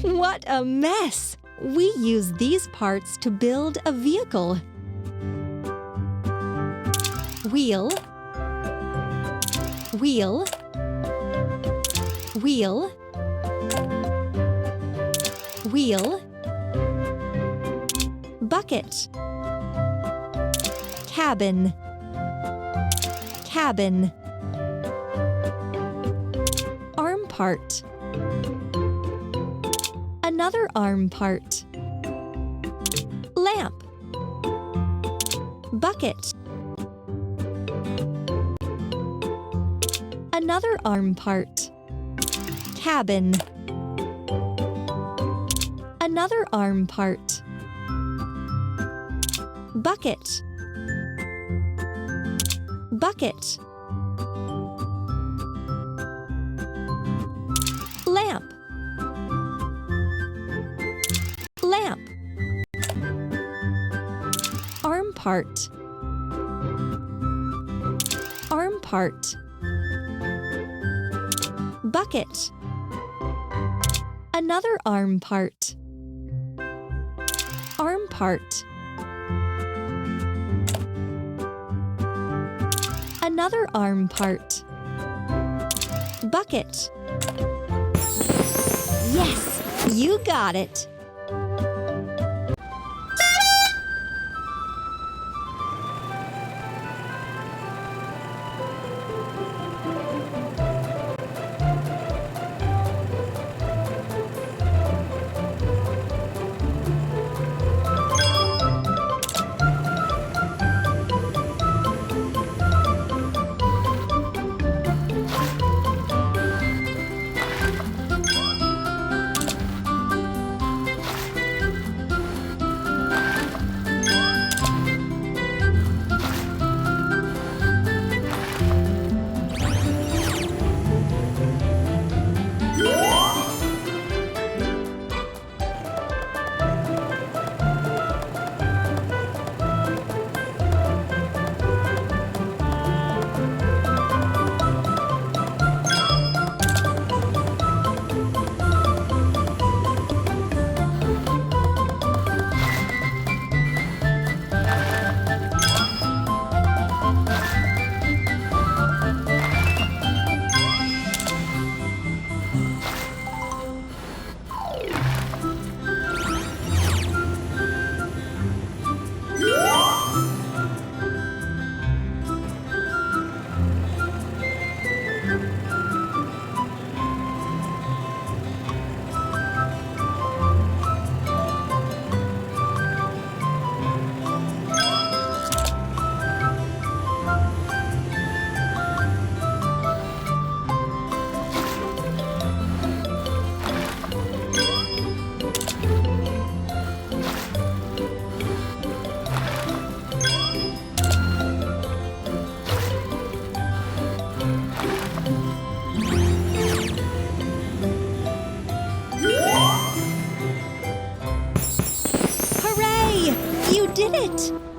What a mess! We use these parts to build a vehicle. Wheel, wheel, wheel, wheel, bucket, cabin, cabin, arm part, another arm part, lamp, bucket, another arm part, cabin, another arm part, bucket, bucket, lamp, lamp, arm part, arm part, bucket, another arm part, arm part, another arm part, bucket. Yes, you got it. You did it!